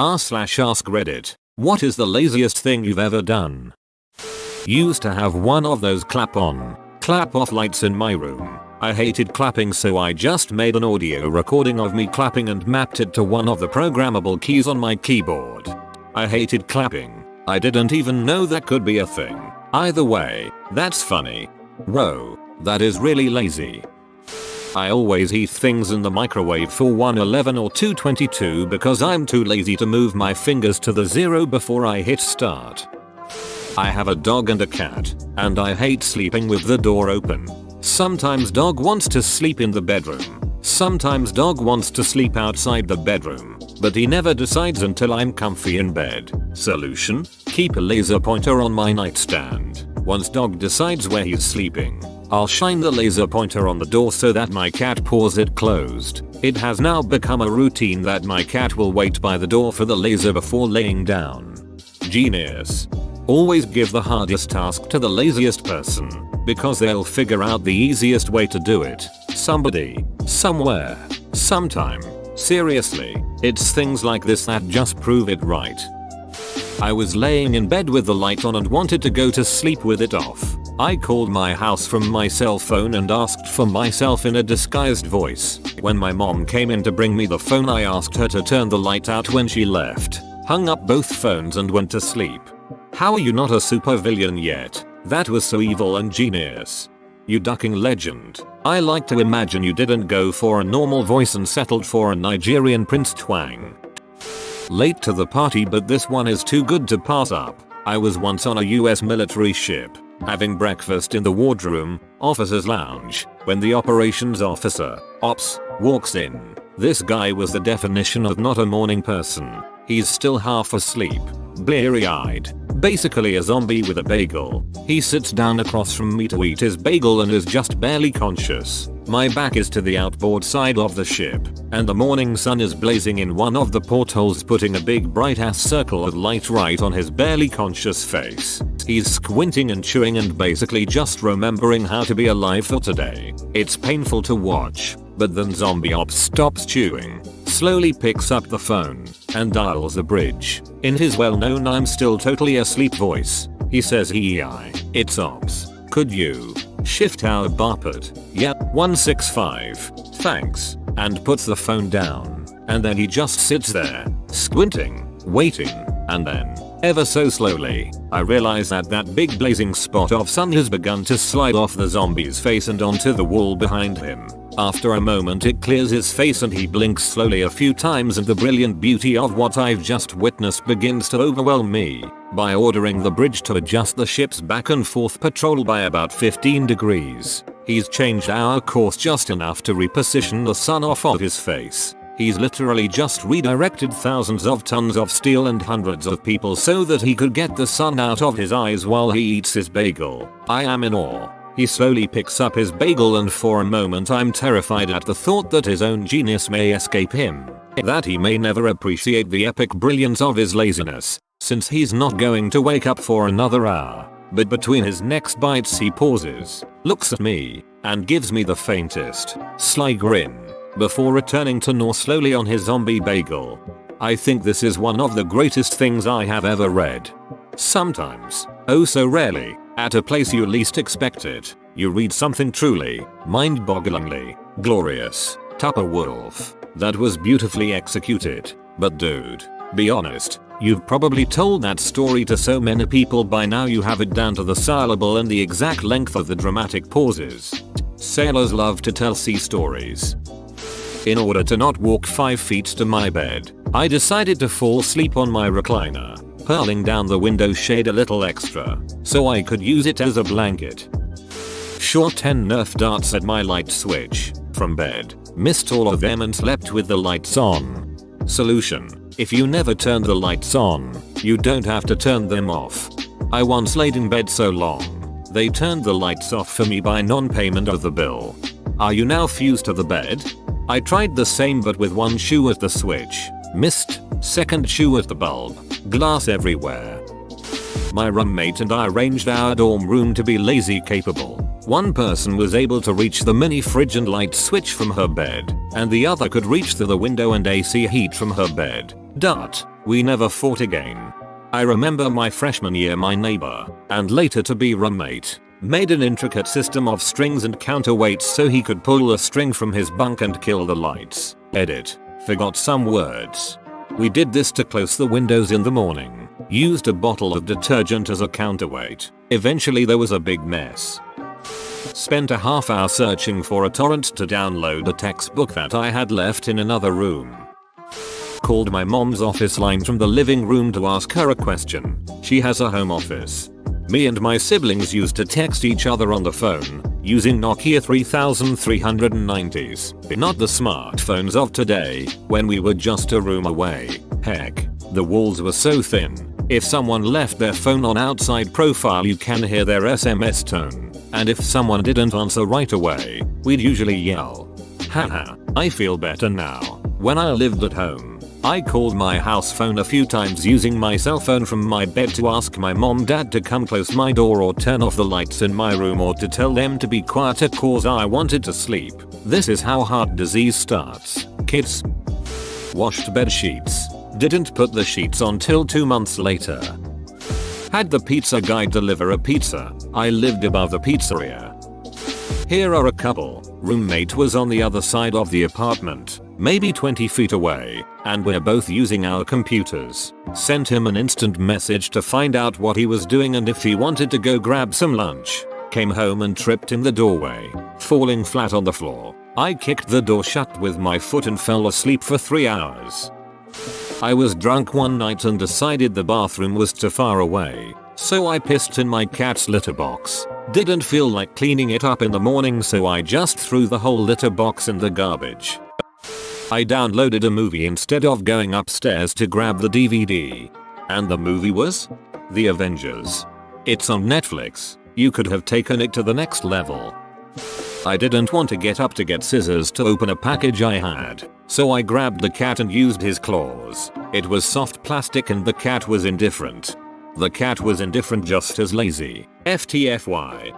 r/AskReddit. What is the laziest thing you've ever done? Used to have one of those clap on, clap off lights in my room. I hated clapping, so I just made an audio recording of me clapping and mapped it to one of the programmable keys on my keyboard. I hated clapping. I didn't even know that could be a thing. Either way, that's funny. Whoa, that is really lazy. I always heat things in the microwave for 111 or 222 because I'm too lazy to move my fingers to the 0 before I hit start. I have a dog and a cat, and I hate sleeping with the door open. Sometimes dog wants to sleep in the bedroom. Sometimes dog wants to sleep outside the bedroom, but he never decides until I'm comfy in bed. Solution? Keep a laser pointer on my nightstand. Once dog decides where he's sleeping, I'll shine the laser pointer on the door so that my cat paws it closed. It has now become a routine that my cat will wait by the door for the laser before laying down. Genius. Always give the hardest task to the laziest person, because they'll figure out the easiest way to do it. Somebody, somewhere, sometime. Seriously, it's things like this that just prove it right. I was laying in bed with the light on and wanted to go to sleep with it off. I called my house from my cell phone and asked for myself in a disguised voice. When my mom came in to bring me the phone, I asked her to turn the light out when she left, hung up both phones and went to sleep. How are you not a supervillain yet? That was so evil and genius. You ducking legend. I like to imagine you didn't go for a normal voice and settled for a Nigerian Prince twang. Late to the party, but this one is too good to pass up. I was once on a US military ship, having breakfast in the wardroom, officer's lounge, when the operations officer, ops, walks in. This guy was the definition of not a morning person. He's still half asleep, bleary-eyed, basically a zombie with a bagel. He sits down across from me to eat his bagel and is just barely conscious. My back is to the outboard side of the ship, and the morning sun is blazing in one of the portholes, putting a big bright ass circle of light right on his barely conscious face. He's squinting and chewing and basically just remembering how to be alive for today. It's painful to watch, but then zombie ops stops chewing, slowly picks up the phone, and dials a bridge. In his well-known "I'm still totally asleep" voice, he says, "Hi, it's ops. Could you shift our barput? Yeah, 165. Thanks." And puts the phone down. And then he just sits there, squinting, waiting, and then, ever so slowly, I realize that that big blazing spot of sun has begun to slide off the zombie's face and onto the wall behind him. After a moment it clears his face and he blinks slowly a few times, and the brilliant beauty of what I've just witnessed begins to overwhelm me. By ordering the bridge to adjust the ship's back and forth patrol by about 15 degrees, he's changed our course just enough to reposition the sun off of his face. He's literally just redirected thousands of tons of steel and hundreds of people so that he could get the sun out of his eyes while he eats his bagel. I am in awe. He slowly picks up his bagel, and for a moment I'm terrified at the thought that his own genius may escape him. That he may never appreciate the epic brilliance of his laziness, since he's not going to wake up for another hour. But between his next bites he pauses, looks at me, and gives me the faintest, sly grin, before returning to gnaw slowly on his zombie bagel. I think this is one of the greatest things I have ever read. Sometimes, oh so rarely, at a place you least expect it, you read something truly, mind-bogglingly, glorious. Tupper Wolf. That was beautifully executed. But dude, be honest, you've probably told that story to so many people by now you have it down to the syllable and the exact length of the dramatic pauses. Sailors love to tell sea stories. In order to not walk 5 feet to my bed, I decided to fall asleep on my recliner, hurling down the window shade a little extra, so I could use it as a blanket. Shot 10 Nerf darts at my light switch, from bed, missed all of them and slept with the lights on. Solution: if you never turn the lights on, you don't have to turn them off. I once laid in bed so long, they turned the lights off for me by non-payment of the bill. Are you now fused to the bed? I tried the same but with one shoe at the switch, missed, second shoe at the bulb, glass everywhere. My roommate and I arranged our dorm room to be lazy capable. One person was able to reach the mini fridge and light switch from her bed, and the other could reach to the window and AC heat from her bed. We never fought again. I remember my freshman year my neighbor, and later to be roommate, made an intricate system of strings and counterweights so he could pull a string from his bunk and kill the lights. Edit. Forgot some words. We did this to close the windows in the morning. Used a bottle of detergent as a counterweight. Eventually there was a big mess. Spent a half hour searching for a torrent to download a textbook that I had left in another room. Called my mom's office line from the living room to ask her a question. She has a home office. Me and my siblings used to text each other on the phone, using Nokia 3390s, not the smartphones of today, when we were just a room away. Heck, the walls were so thin, if someone left their phone on outside profile you can hear their SMS tone, and if someone didn't answer right away, we'd usually yell. Haha, I feel better now. When I lived at home, I called my house phone a few times using my cell phone from my bed to ask my mom/dad to come close my door or turn off the lights in my room or to tell them to be quieter cause I wanted to sleep. This is how heart disease starts, kids. Washed bed sheets. Didn't put the sheets on till 2 months later. Had the pizza guy deliver a pizza. I lived above the pizzeria. Here are a couple. Roommate was on the other side of the apartment, maybe 20 feet away, and we're both using our computers. Sent him an instant message to find out what he was doing and if he wanted to go grab some lunch. Came home and tripped in the doorway, falling flat on the floor. I kicked the door shut with my foot and fell asleep for 3 hours. I was drunk one night and decided the bathroom was too far away, so I pissed in my cat's litter box. Didn't feel like cleaning it up in the morning, so I just threw the whole litter box in the garbage. I downloaded a movie instead of going upstairs to grab the DVD. And the movie was? The Avengers. It's on Netflix. You could have taken it to the next level. I didn't want to get up to get scissors to open a package I had, so I grabbed the cat and used his claws. It was soft plastic and the cat was indifferent. The cat was indifferent, just as lazy. FTFY.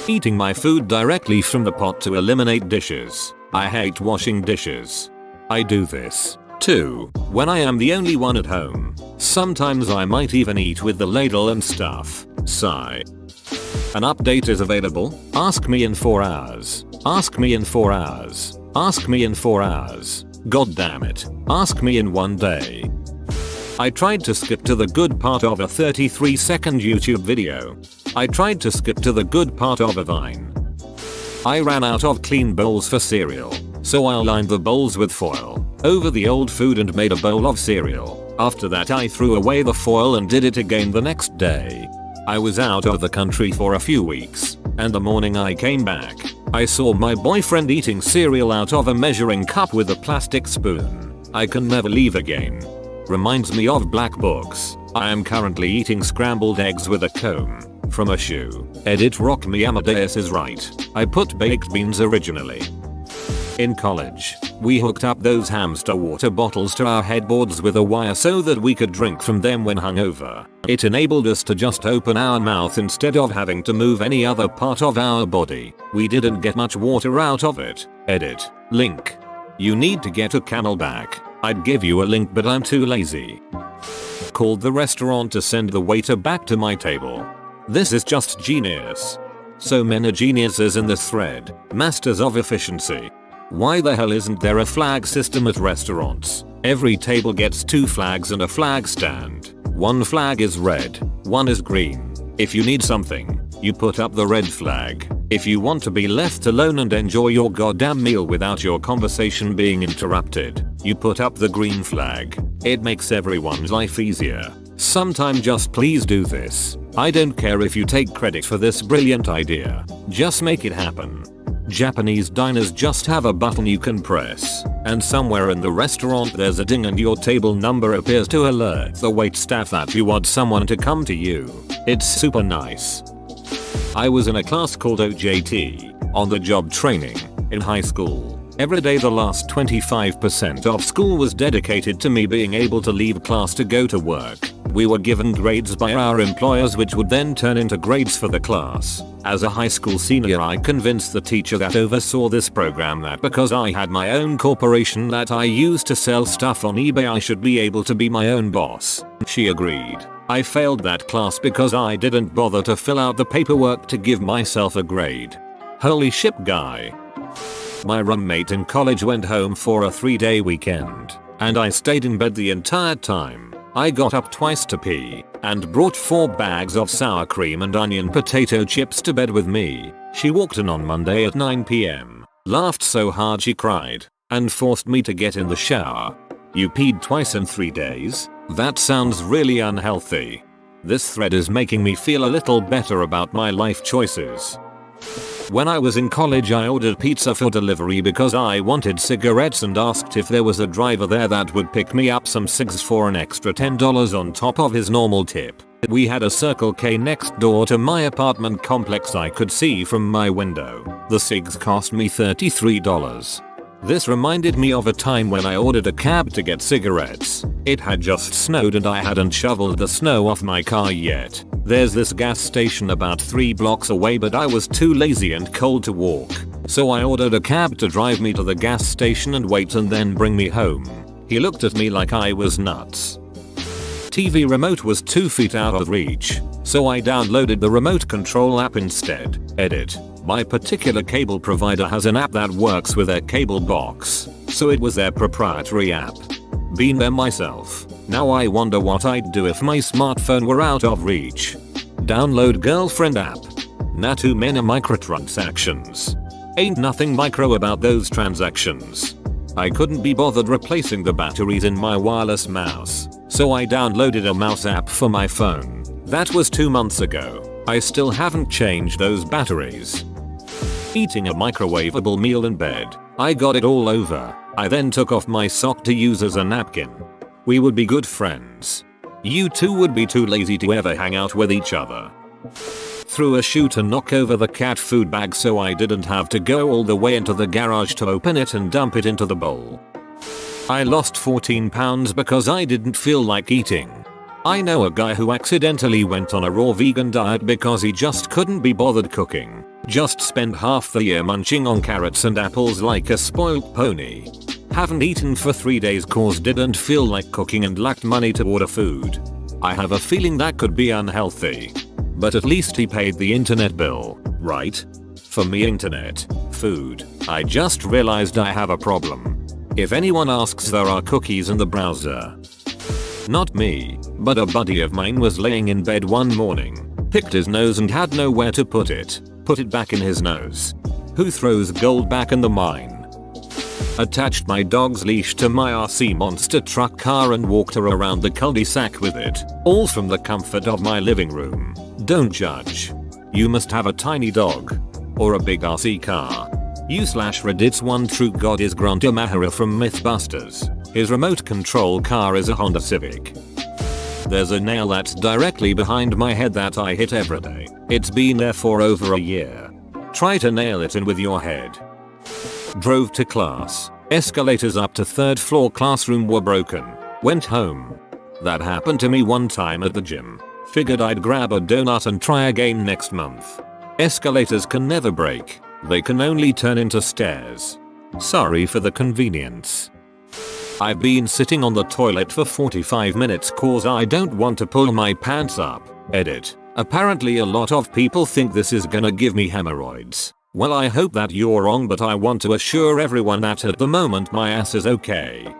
Eating my food directly from the pot to eliminate dishes. I hate washing dishes. I do this, too, when I am the only one at home. Sometimes I might even eat with the ladle and stuff. Sigh. An update is available. Ask me in 4 hours. Ask me in 4 hours. Ask me in 4 hours. God damn it. Ask me in 1 day. I tried to skip to the good part of a 33-second YouTube video. I tried to skip to the good part of a Vine. I ran out of clean bowls for cereal, so I lined the bowls with foil over the old food and made a bowl of cereal. After that I threw away the foil and did it again the next day. I was out of the country for a few weeks, and the morning I came back, I saw my boyfriend eating cereal out of a measuring cup with a plastic spoon. I can never leave again. Reminds me of black books. I am currently eating scrambled eggs with a comb from a shoe. Edit. Rock me Amadeus is right. I put baked beans originally. In college, we hooked up those hamster water bottles to our headboards with a wire so that we could drink from them when hungover. It enabled us to just open our mouth instead of having to move any other part of our body. We didn't get much water out of it. Edit. Link. You need to get a Camelback. I'd give you a link but I'm too lazy. Called the restaurant to send the waiter back to my table. This is just genius. So many geniuses in this thread. Masters of efficiency. Why the hell isn't there a flag system at restaurants? Every table gets 2 flags and a flag stand. 1 flag is red, 1 is green. If you need something, you put up the red flag. If you want to be left alone and enjoy your goddamn meal without your conversation being interrupted, you put up the green flag. It makes everyone's life easier. Sometime just please do this. I don't care if you take credit for this brilliant idea. Just make it happen. Japanese diners just have a button you can press, and somewhere in the restaurant there's a ding and your table number appears to alert the waitstaff that you want someone to come to you. It's super nice. I was in a class called OJT, on the job training, in high school. Every day the last 25% of school was dedicated to me being able to leave class to go to work. We were given grades by our employers which would then turn into grades for the class. As a high school senior, I convinced the teacher that oversaw this program that because I had my own corporation that I used to sell stuff on eBay, I should be able to be my own boss. She agreed. I failed that class because I didn't bother to fill out the paperwork to give myself a grade. Holy shit, guy. My roommate in college went home for a 3-day weekend, and I stayed in bed the entire time. I got up twice to pee and brought 4 bags of sour cream and onion potato chips to bed with me. She walked in on Monday at 9 PM, laughed so hard she cried, and forced me to get in the shower. You peed twice in 3 days? That sounds really unhealthy. This thread is making me feel a little better about my life choices. When I was in college, I ordered pizza for delivery because I wanted cigarettes and asked if there was a driver there that would pick me up some cigs for an extra $10 on top of his normal tip. We had a Circle K next door to my apartment complex I could see from my window. The cigs cost me $33. This reminded me of a time when I ordered a cab to get cigarettes. It had just snowed and I hadn't shoveled the snow off my car yet. There's this gas station about 3 blocks away, but I was too lazy and cold to walk. So I ordered a cab to drive me to the gas station and wait and then bring me home. He looked at me like I was nuts. TV remote was 2 feet out of reach, so I downloaded the remote control app instead. Edit. My particular cable provider has an app that works with their cable box, so it was their proprietary app. Been there myself. Now I wonder what I'd do if my smartphone were out of reach. Download girlfriend app. Nah, too many microtransactions. Ain't nothing micro about those transactions. I couldn't be bothered replacing the batteries in my wireless mouse, so I downloaded a mouse app for my phone. That was 2 months ago. I still haven't changed those batteries. Eating a microwavable meal in bed. I got it all over. I then took off my sock to use as a napkin. We would be good friends. You two would be too lazy to ever hang out with each other. Threw a shoe to knock over the cat food bag so I didn't have to go all the way into the garage to open it and dump it into the bowl. I lost 14 pounds because I didn't feel like eating. I know a guy who accidentally went on a raw vegan diet because he just couldn't be bothered cooking. Just spent half the year munching on carrots and apples like a spoiled pony. Haven't eaten for 3 days cause didn't feel like cooking and lacked money to order food. I have a feeling that could be unhealthy. But at least he paid the internet bill, right? For me, internet, food. I just realized I have a problem. If anyone asks, there are cookies in the browser. Not me, but a buddy of mine was laying in bed one morning, picked his nose and had nowhere to put it back in his nose. Who throws gold back in the mine? Attached my dog's leash to my RC monster truck car and walked her around the cul-de-sac with it, all from the comfort of my living room. Don't judge. You must have a tiny dog. Or a big RC car. U/Reddit's one true god is Grant O'Mahara from Mythbusters. His remote control car is a Honda Civic. There's a nail that's directly behind my head that I hit every day. It's been there for over a year. Try to nail it in with your head. Drove to class. Escalators up to 3rd floor classroom were broken. Went home. That happened to me one time at the gym. Figured I'd grab a donut and try again next month. Escalators can never break. They can only turn into stairs. Sorry for the convenience. I've been sitting on the toilet for 45 minutes cause I don't want to pull my pants up. Edit. Apparently a lot of people think this is gonna give me hemorrhoids. Well, I hope that you're wrong, but I want to assure everyone that at the moment my ass is okay.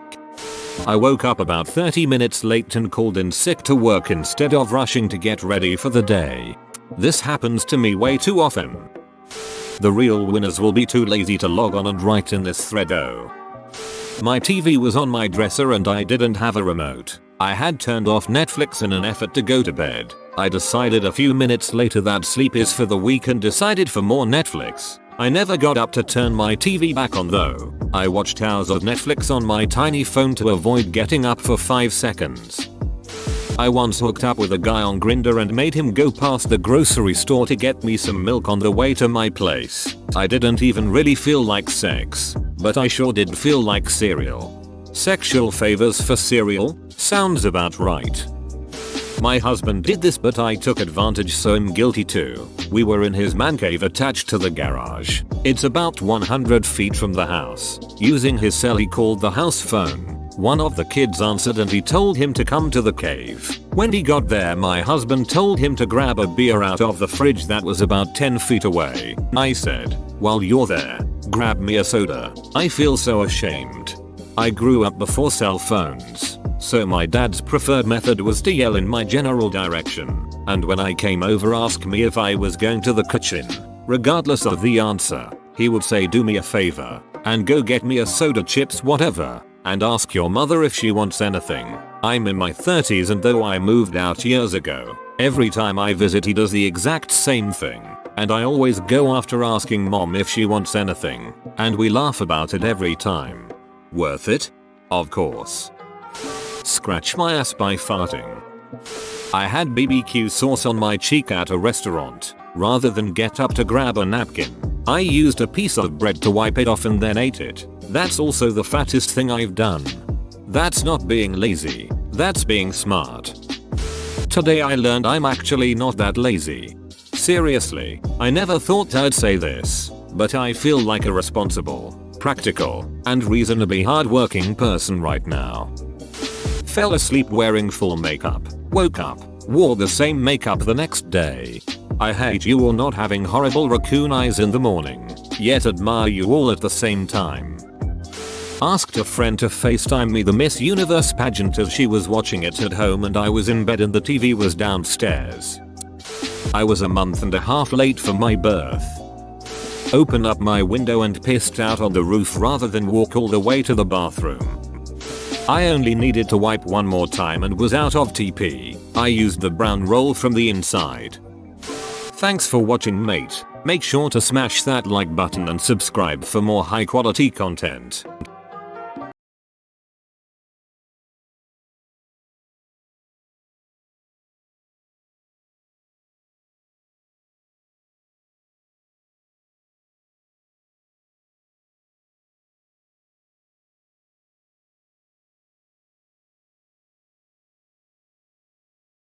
I woke up about 30 minutes late and called in sick to work instead of rushing to get ready for the day. This happens to me way too often. The real winners will be too lazy to log on and write in this thread though. My TV was on my dresser and I didn't have a remote. I had turned off Netflix in an effort to go to bed. I decided a few minutes later that sleep is for the weak and decided for more Netflix. I never got up to turn my TV back on though. I watched hours of Netflix on my tiny phone to avoid getting up for 5 seconds. I once hooked up with a guy on Grindr and made him go past the grocery store to get me some milk on the way to my place. I didn't even really feel like sex, but I sure did feel like cereal. Sexual favors for cereal? Sounds about right. My husband did this but I took advantage, so I'm guilty too. We were in his man cave attached to the garage. It's about 100 feet from the house. Using his cell he called the house phone. One of the kids answered and he told him to come to the cave. When he got there my husband told him to grab a beer out of the fridge that was about 10 feet away. I said, while you're there, grab me a soda. I feel so ashamed. I grew up before cell phones, so my dad's preferred method was to yell in my general direction, and when I came over ask me if I was going to the kitchen. Regardless of the answer, he would say do me a favor and go get me a soda, chips, whatever, and ask your mother if she wants anything. I'm in my 30s and though I moved out years ago, every time I visit he does the exact same thing, and I always go after asking mom if she wants anything, and we laugh about it every time. Worth it? Of course. Scratch my ass by farting. I had BBQ sauce on my cheek at a restaurant. Rather than get up to grab a napkin, I used a piece of bread to wipe it off and then ate it. That's also the fattest thing I've done. That's not being lazy, that's being smart. Today I learned I'm actually not that lazy. Seriously, I never thought I'd say this, but I feel like a responsible, practical, and reasonably hardworking person right now. Fell asleep wearing full makeup, woke up, wore the same makeup the next day. I hate you all not having horrible raccoon eyes in the morning, yet admire you all at the same time. Asked a friend to FaceTime me the Miss Universe pageant as she was watching it at home and I was in bed and the TV was downstairs. I was a month and a half late for my birth. Opened up my window and pissed out on the roof rather than walk all the way to the bathroom. I only needed to wipe one more time and was out of TP. I used the brown roll from the inside. Thanks for watching, mate. Make sure to smash that like button and subscribe for more high quality content.